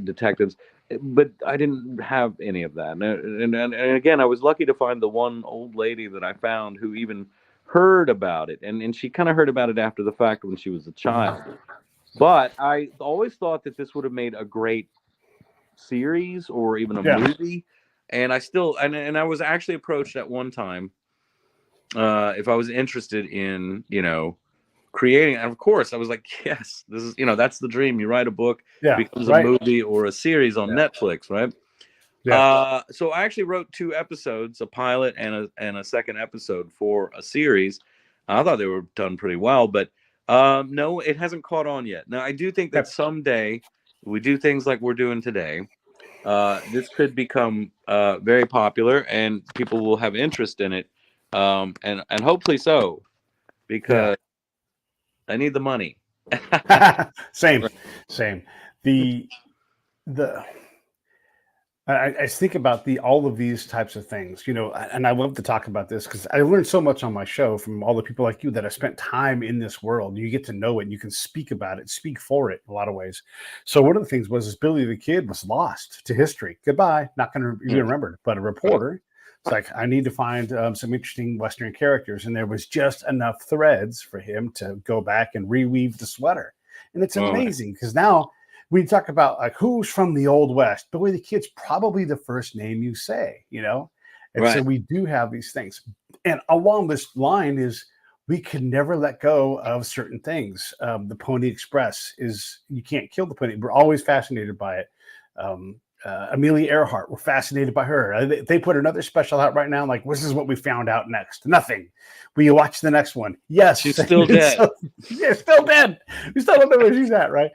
detectives. But I didn't have any of that. And again, I was lucky to find the one old lady that I found who even heard about it, and she kind of heard about it after the fact when she was a child. But I always thought that this would have made a great series or even a movie. And I still, and I was actually approached at one time if I was interested in, creating. And of course, I was like, yes, this is, that's the dream. You write a book, it becomes a movie or a series on Netflix, right? So I actually wrote 2 episodes, a pilot and a second episode for a series. I thought they were done pretty well, but no, it hasn't caught on yet. Now, I do think that someday we do things like we're doing today. This could become very popular, and people will have interest in it, and hopefully so, because I need the money. Same. The I think about all of these types of things, and I love to talk about this because I learned so much on my show from all the people like you that have spent time in this world. You get to know it, and you can speak about it, speak for it in a lot of ways. So one of the things was Billy the Kid was lost to history. Goodbye, not going to be remembered. But a reporter, it's like, I need to find some interesting Western characters, and there was just enough threads for him to go back and reweave the sweater, and it's amazing because now. We talk about like who's from the Old West. Billy the Kid's probably the first name you say, And so we do have these things. And along this line is we can never let go of certain things. The Pony Express you can't kill the pony. We're always fascinated by it. Amelia Earhart, we're fascinated by her. They put another special out right now. Like, this is what we found out next. Nothing. Will you watch the next one? Yes. She's still dead. Still dead. We still don't know where she's at, right?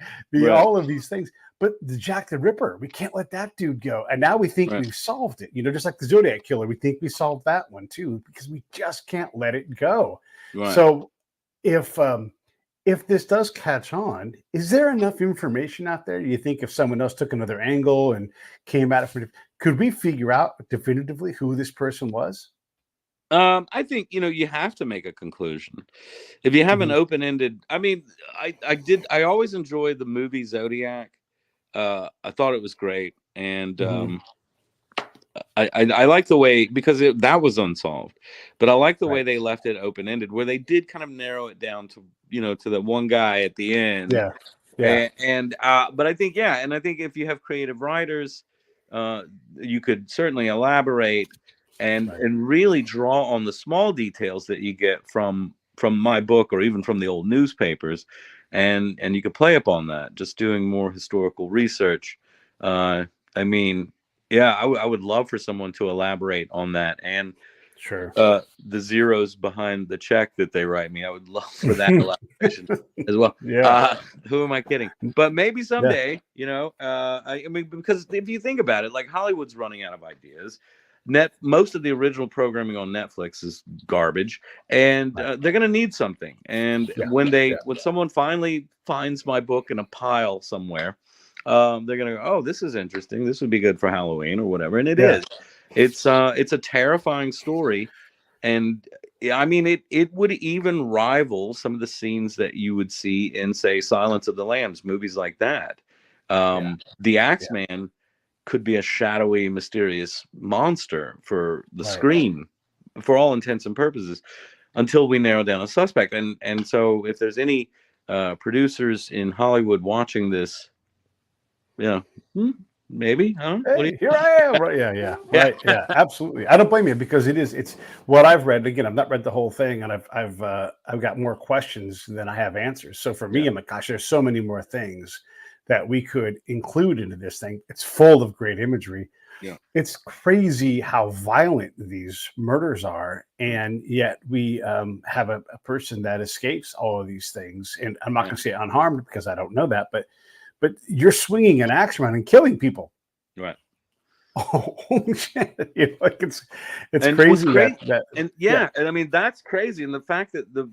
All of these things. But the Jack the Ripper, we can't let that dude go. And now we think we've solved it. Just like the Zodiac Killer, we think we solved that one too, because we just can't let it go. Right. So if this does catch on, is there enough information out there? Do you think if someone else took another angle and came at it could we figure out definitively who this person was? I think, you have to make a conclusion. If you have an open-ended, I always enjoyed the movie Zodiac. I thought it was great. And I like the way, because that was unsolved, but I like the way they left it open-ended, where they did kind of narrow it down to, to the one guy at the end. But I think, and I think if you have creative writers, you could certainly elaborate and really draw on the small details that you get from my book or even from the old newspapers, and you could play upon that, just doing more historical research. I would love for someone to elaborate on that, and the zeros behind the check that they write me, I would love for that elaboration as well. Who am I kidding? But maybe someday, because if you think about it, like Hollywood's running out of ideas. Most of the original programming on Netflix is garbage, and they're going to need something. And when someone finally finds my book in a pile somewhere, they're going to go, oh, this is interesting. This would be good for Halloween or whatever. And it is. It's a terrifying story. And it would even rival some of the scenes that you would see in, say, Silence of the Lambs, movies like that. The Axeman could be a shadowy, mysterious monster for the screen, for all intents and purposes, until we narrow down a suspect. And so if there's any producers in Hollywood watching this, maybe, huh? Hey, here I am. Right. Yeah, absolutely. I don't blame you, because it's what I've read. Again, I've not read the whole thing, and I've got more questions than I have answers. So for me, I'm like, gosh, there's so many more things that we could include into this thing. It's full of great imagery. It's crazy how violent these murders are, and yet we have a person that escapes all of these things. And I'm not going to say unharmed, because I don't know that, but you're swinging an axe around and killing people. Right. Oh shit! It's crazy. And that's crazy. And the fact that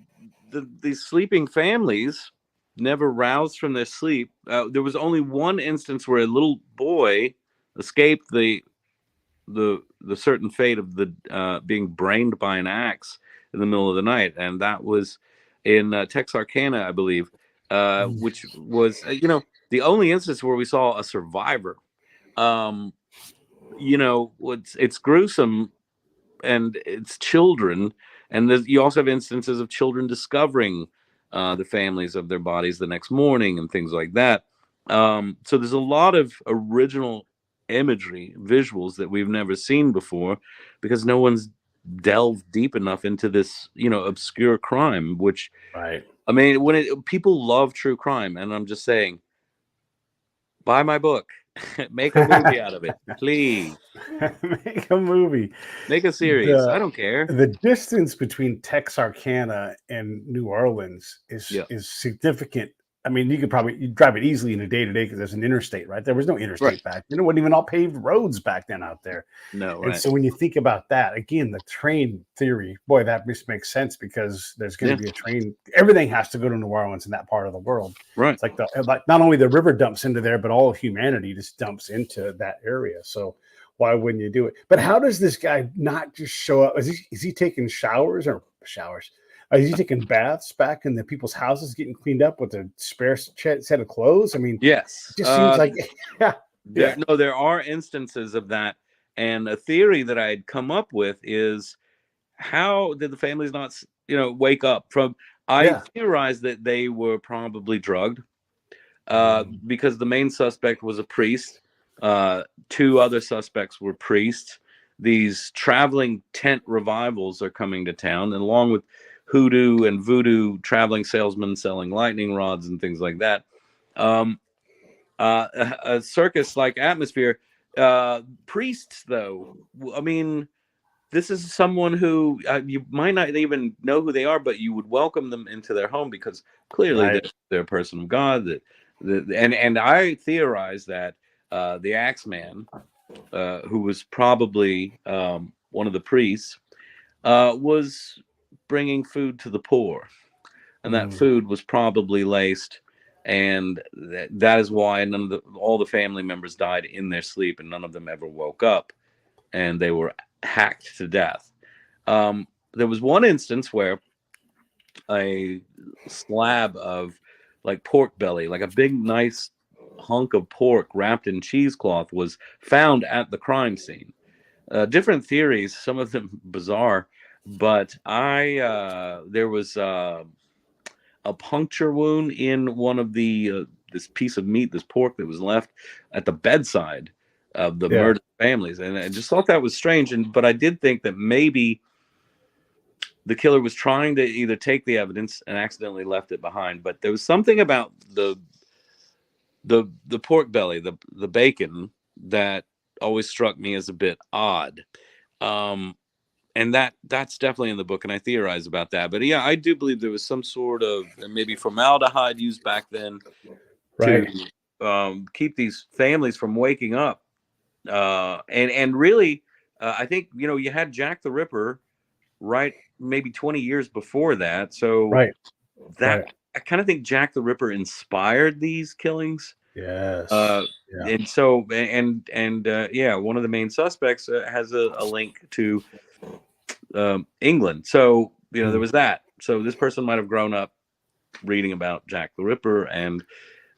these sleeping families never roused from their sleep. There was only one instance where a little boy escaped the certain fate of the being brained by an axe in the middle of the night, and that was in Texarkana, I believe, which was the only instance where we saw a survivor. It's gruesome, and it's children, And you also have instances of children discovering the families of their bodies the next morning and things like that. So there's a lot of original imagery, visuals that we've never seen before, because no one's delved deep enough into this, obscure crime. Which, Right. I mean, people love true crime, and I'm just saying, buy my book, make a movie out of it, please. Make a movie. Make a series. I don't care. The distance between Texarkana and New Orleans is significant. I mean, you drive it easily in a day-to-day because there's an interstate, right? There was no interstate back then. It wasn't even all paved roads back then out there. No, right. And so when you think about that, again, the train theory, boy, that just makes sense, because there's going to be a train. Everything has to go to New Orleans in that part of the world. Right. It's like not only the river dumps into there, but all of humanity just dumps into that area. So why wouldn't you do it? But how does this guy not just show up? Is he taking showers? Is he taking baths back in the people's houses, getting cleaned up with a spare set of clothes? I mean, yes, it just seems like No, there are instances of that. And a theory that I had come up with is, how did the families not, wake up from? I theorized that they were probably drugged, because the main suspect was a priest. Two other suspects were priests. These traveling tent revivals are coming to town, and along with hoodoo and voodoo traveling salesmen selling lightning rods and things like that. A circus-like atmosphere. Priests, though, I mean, this is someone who you might not even know who they are, but you would welcome them into their home, because clearly they're a person of God. And I theorize that the Axeman, who was probably one of the priests, was bringing food to the poor, and that food was probably laced, and that is why all the family members died in their sleep, and none of them ever woke up, and they were hacked to death. There was one instance where a slab of like pork belly, like a big nice hunk of pork wrapped in cheesecloth, was found at the crime scene. Different theories, some of them bizarre, but there was a puncture wound in one of the this piece of meat, this pork that was left at the bedside of the murdered families, and I just thought that was strange. But I did think that maybe the killer was trying to either take the evidence and accidentally left it behind. But there was something about the pork belly, the bacon, that always struck me as a bit odd. And that's definitely in the book, and I theorize about that. But yeah, I do believe there was some sort of maybe formaldehyde used back then to keep these families from waking up. And really, I think, you had Jack the Ripper, right, maybe 20 years before that. So I kind of think Jack the Ripper inspired these killings. Yes. And so, one of the main suspects has a link to England. So, there was that. So this person might have grown up reading about Jack the Ripper, and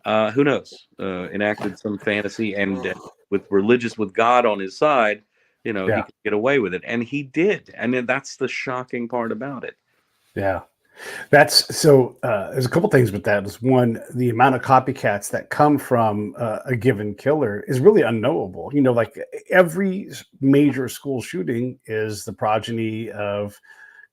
who knows, enacted some fantasy, and with God on his side, he could get away with it. And he did. And then that's the shocking part about it. Yeah. That's so there's a couple things with that. Is one, the amount of copycats that come from a given killer is really unknowable. Like every major school shooting is the progeny of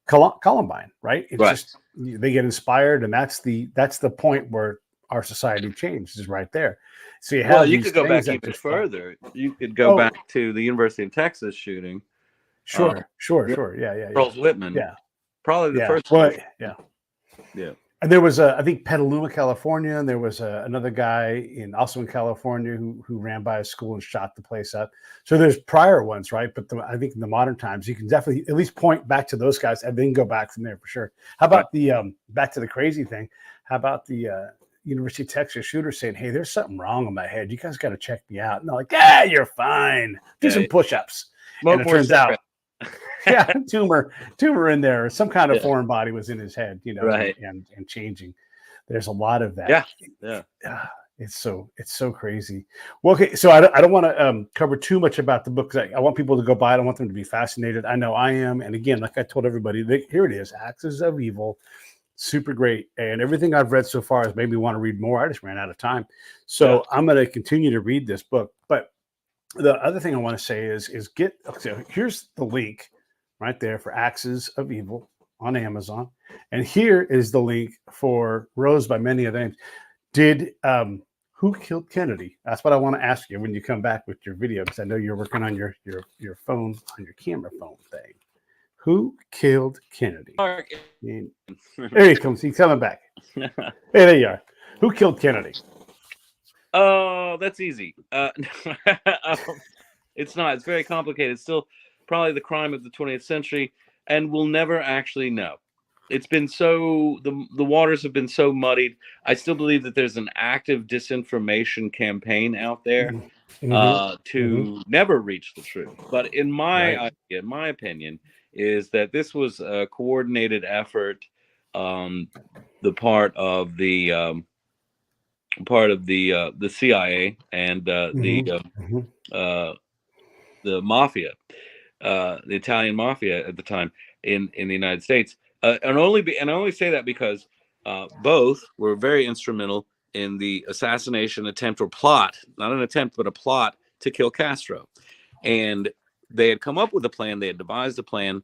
Columbine, right? It's just they get inspired, and that's the point where our society changed, is right there. So you could go back even further. You could go back to the University of Texas shooting. Sure. Yeah. Charles Whitman. Yeah. Probably the first. Well, yeah. And there was I think Petaluma, California, and there was another guy also in California who ran by a school and shot the place up. So there's prior ones, right? But I think in the modern times, you can definitely at least point back to those guys and then go back from there for sure. How about the back to the crazy thing? How about the University of Texas shooter saying, "Hey, there's something wrong in my head. You guys got to check me out." And they're like, "Yeah, you're fine. Do some push-ups." And it turns out, tumor in there, or some kind of foreign body was in his head, and changing. There's a lot of that. It's so crazy. Well, okay, so I don't want to cover too much about the book because I want people to go buy it. I want them to be fascinated. I know I am. And again, like I told everybody, here it is, Axis of Evil. Super great. And everything I've read so far has made me want to read more. I just ran out of time. So I'm going to continue to read this book. But the other thing I want to say is so here's the link right there for Axis of Evil on Amazon. And here is the link for Rose by Many of Names. Who killed Kennedy? That's what I want to ask you when you come back with your video, because I know you're working on your phone, on your camera phone thing. Who killed Kennedy? There he comes. He's coming back. Hey, there you are. Who killed Kennedy? Oh, that's easy. It's not. It's very complicated. It's still probably the crime of the 20th century, and we'll never actually know. It's been so the waters have been so muddied. I still believe that there's an active disinformation campaign out there to never reach the truth. But in my opinion, is that this was a coordinated effort on the part of the CIA and the mafia, the Italian mafia at the time in the United States. I only say that because both were very instrumental in the assassination attempt or plot, not an attempt, but a plot to kill Castro. And they had come up with a plan. They had devised a plan.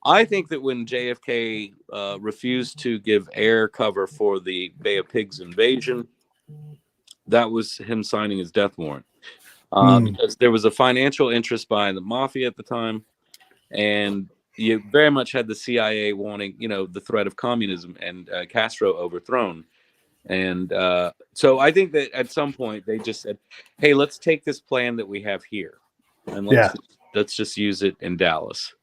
I think that when JFK refused to give air cover for the Bay of Pigs invasion, that was him signing his death warrant. Because there was a financial interest by the mafia at the time, and you very much had the CIA wanting, the threat of communism and Castro overthrown. And so I think that at some point they just said, hey, let's take this plan that we have here and let's just use it in Dallas.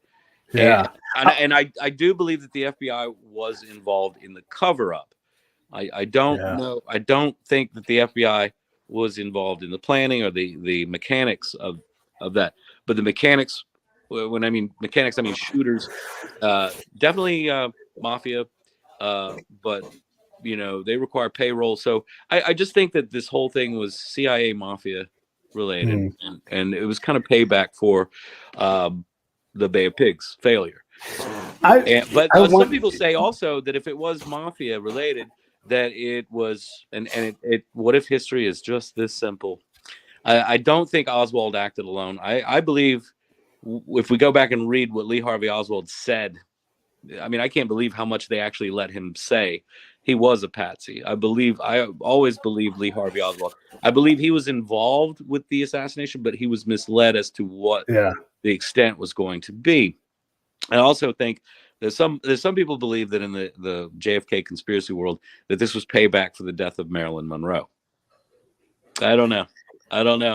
Yeah. And I do believe that the FBI was involved in the cover-up. I don't know. I don't think that the FBI was involved in the planning or the mechanics of that. But the mechanics, when I mean mechanics, I mean shooters, definitely mafia, but they require payroll. So I just think that this whole thing was CIA mafia related, and it was kind of payback for the Bay of Pigs failure. But some people say also that if it was mafia related, that it was, and it what if history is just this simple? I don't think Oswald acted alone. I believe if we go back and read what Lee Harvey Oswald said, I mean, I can't believe how much they actually let him say. He was a patsy. I always believed Lee Harvey Oswald. I believe he was involved with the assassination, but he was misled as to what the extent was going to be. I also think there's some people believe that in the JFK conspiracy world that this was payback for the death of Marilyn Monroe. I don't know. Yeah, I don't know.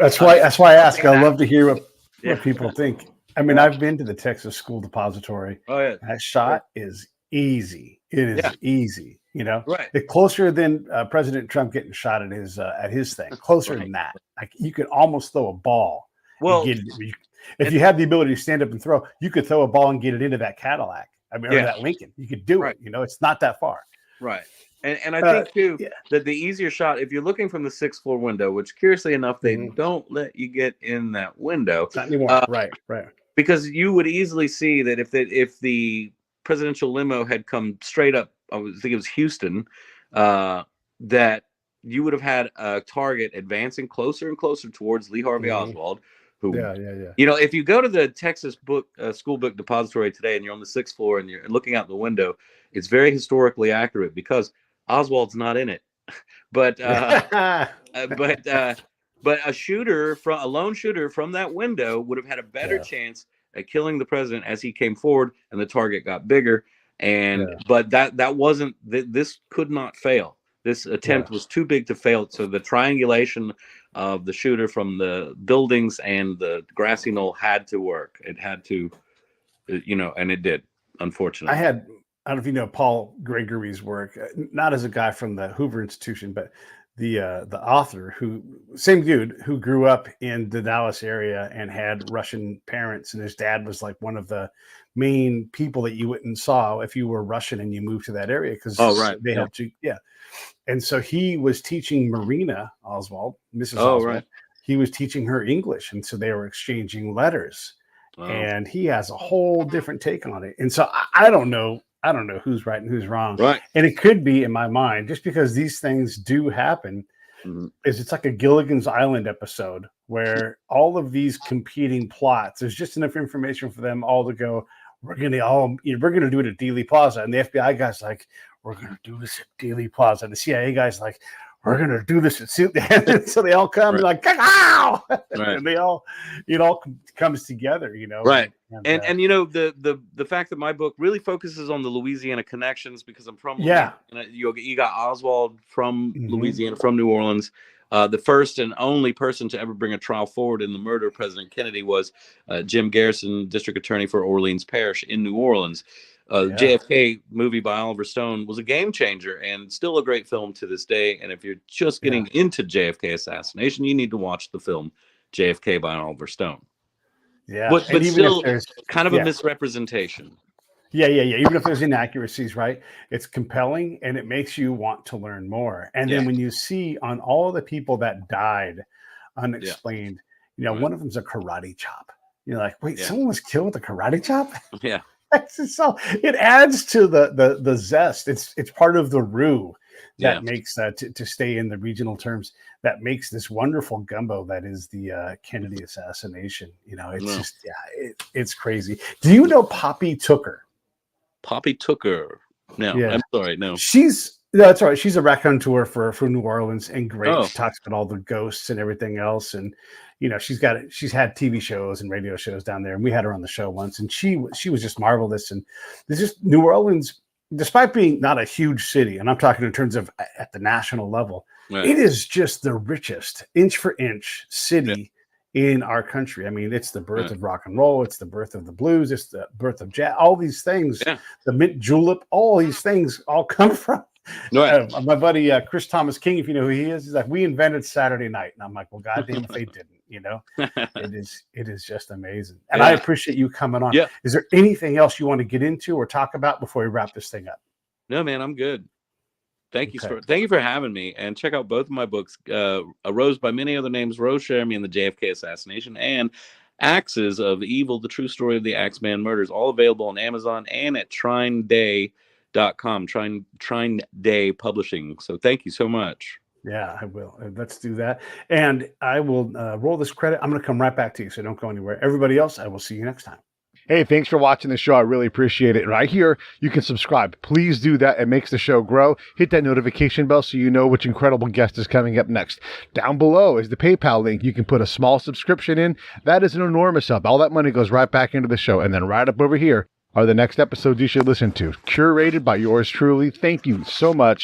That's why I ask. I love to hear what people think. I mean, I've been to the Texas School Depository. Oh yeah, that shot is easy. It is easy. Right. It's closer than President Trump getting shot at his thing. Closer than that. Like you could almost throw a ball. Well, if you had the ability to stand up and throw, you could throw a ball and get it into that Cadillac. I mean, or that Lincoln. You could do it. It's not that far. Right. And I think too that the easier shot, if you're looking from the 6th floor window, which curiously enough they don't let you get in that window, not anymore. Right. Because you would easily see that if the presidential limo had come straight up, I think it was Houston, that you would have had a target advancing closer and closer towards Lee Harvey Oswald. Who, if you go to the Texas School Book Depository today and you're on the 6th floor and you're looking out the window, it's very historically accurate because Oswald's not in it. But a lone shooter from that window would have had a better chance at killing the president as he came forward and the target got bigger. But that wasn't, this could not fail. This attempt was too big to fail. So the triangulation of the shooter from the buildings and the grassy knoll had to work. It had to, and it did, unfortunately. I don't know if you know Paul Gregory's work, not as a guy from the Hoover Institution, but the author, who same dude who grew up in the Dallas area and had Russian parents, and his dad was like one of the main people that you went and saw if you were Russian and you moved to that area, because they helped you. Yeah. And so he was teaching Marina Oswald, Mrs. Oswald. Right. He was teaching her English, and so they were exchanging letters. Wow. And he has a whole different take on it. And so I don't know who's right and who's wrong. Right. And it could be, in my mind, just because these things do happen, is it's like a Gilligan's Island episode where all of these competing plots, there's just enough information for them all to go, we're gonna do it at Dealey Plaza. And the FBI guy's like, we're gonna do this at Dealey Plaza. And the CIA guy's like, we're gonna do this at and so they all come and like, ow! And they all, it all comes together, you know. Right. And you know, the fact that my book really focuses on the Louisiana connections, because I'm from Louisiana. You got Oswald from Louisiana, from New Orleans. The first and only person to ever bring a trial forward in the murder of President Kennedy was Jim Garrison, district attorney for Orleans Parish in New Orleans. JFK movie by Oliver Stone was a game changer and still a great film to this day. And if you're just getting into JFK assassination, you need to watch the film JFK by Oliver Stone. Yeah, but still kind of a misrepresentation. Yeah. Even if there's inaccuracies, right? It's compelling and it makes you want to learn more. And then when you see on all the people that died unexplained, you know, one of them's a karate chop. You're like, wait, someone was killed with a karate chop? Yeah. So it adds to the zest. It's part of the roux that makes to stay in the regional terms, that makes this wonderful gumbo that is the Kennedy assassination. You know, it's just it's crazy. Do you know Poppy Tooker? Poppy Tooker? No, I'm sorry, no. That's all right. She's a raconteur for New Orleans, and great. She talks about all the ghosts and everything else, and you know, she's had TV shows and radio shows down there, and we had her on the show once, and she was just marvelous. And this is New Orleans, despite being not a huge city, and I'm talking in terms of at the national level, it is just the richest inch for inch city in our country. I mean, it's the birth of rock and roll, it's the birth of the blues, it's the birth of jazz. All these things, the mint julep, all these things all come from. My buddy Chris Thomas King, if you know who he is, he's like, we invented Saturday night, and I'm like, well, goddamn if they didn't. You know, it is just amazing, and I appreciate you coming on. Is there anything else you want to get into or talk about before we wrap this thing up? No, man, I'm good. Thank you for having me, and check out both of my books, A Rose by Many Other Names, Rose Jeremy and the JFK Assassination, and Axes of Evil, the true story of the Axeman murders, all available on Amazon and at TrineDay.com, Trine Day Publishing. So thank you so much. Yeah, I will. Let's do that. And I will roll this credit. I'm going to come right back to you, so don't go anywhere. Everybody else, I will see you next time. Hey, thanks for watching the show. I really appreciate it. Right here, you can subscribe. Please do that. It makes the show grow. Hit that notification bell so you know which incredible guest is coming up next. Down below is the PayPal link. You can put a small subscription in. That is an enormous help. All that money goes right back into the show. And then right up over here are the next episodes you should listen to, curated by yours truly. Thank you so much.